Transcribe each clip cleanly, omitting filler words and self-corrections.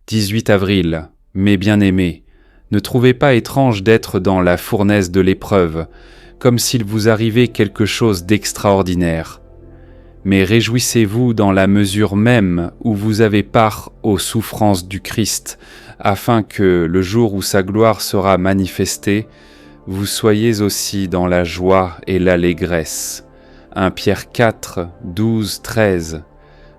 18 avril. Mes bien-aimés, ne trouvez pas étrange d'être dans la fournaise de l'épreuve, comme s'il vous arrivait quelque chose d'extraordinaire. Mais réjouissez-vous dans la mesure même où vous avez part aux souffrances du Christ, afin que, le jour où sa gloire sera manifestée, vous soyez aussi dans la joie et l'allégresse. 1 Pierre 4, 12, 13.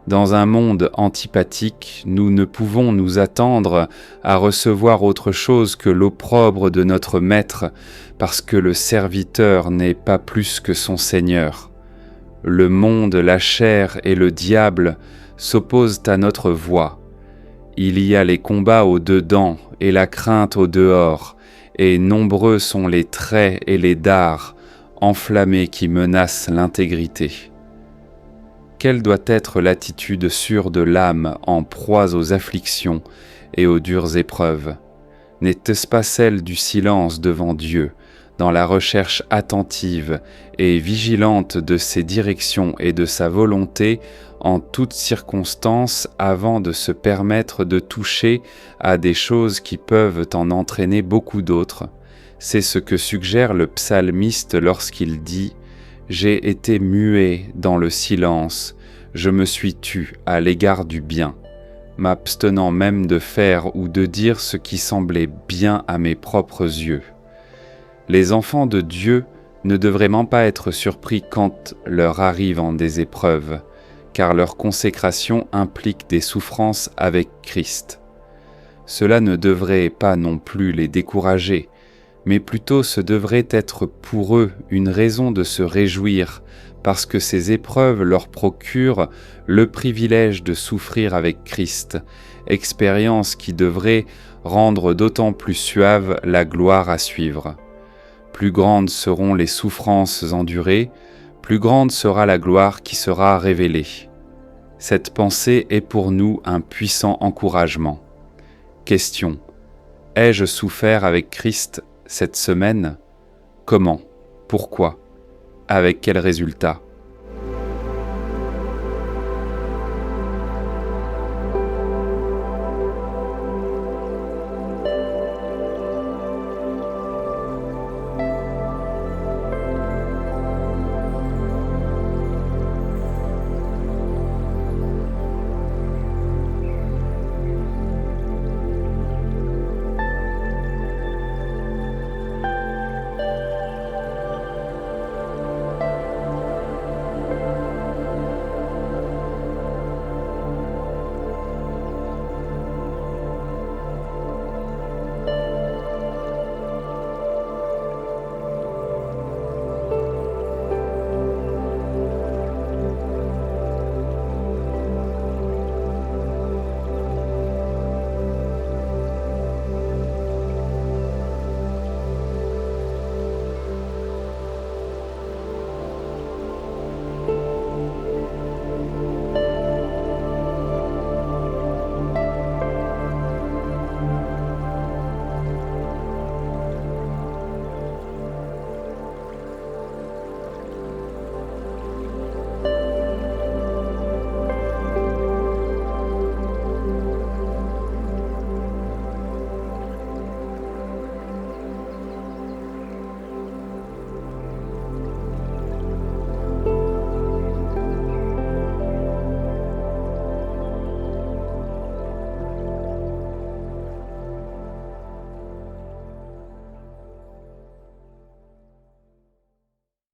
Dans un monde antipathique, nous ne pouvons nous attendre à recevoir autre chose que l'opprobre de notre Maître, parce que le serviteur n'est pas plus que son Seigneur. Le monde, la chair et le diable s'opposent à notre voie. Il y a les combats au dedans et la crainte au dehors, et nombreux sont les traits et les dards enflammés qui menacent l'intégrité. Quelle doit être l'attitude sûre de l'âme en proie aux afflictions et aux dures épreuves? N'est-ce pas celle du silence devant Dieu, dans la recherche attentive et vigilante de ses directions et de sa volonté en toutes circonstances avant de se permettre de toucher à des choses qui peuvent en entraîner beaucoup d'autres? C'est ce que suggère le psalmiste lorsqu'il dit « J'ai été muet dans le silence, je me suis tu à l'égard du bien, m'abstenant même de faire ou de dire ce qui semblait bien à mes propres yeux. » Les enfants de Dieu ne devraient vraiment pas être surpris quand leur arrivent des épreuves, car leur consécration implique des souffrances avec Christ. Cela ne devrait pas non plus les décourager, mais plutôt ce devrait être pour eux une raison de se réjouir, parce que ces épreuves leur procurent le privilège de souffrir avec Christ, expérience qui devrait rendre d'autant plus suave la gloire à suivre. Plus grandes seront les souffrances endurées, plus grande sera la gloire qui sera révélée. Cette pensée est pour nous un puissant encouragement. Question: ai-je souffert avec Christ cette semaine? Comment? Pourquoi? Avec quel résultat?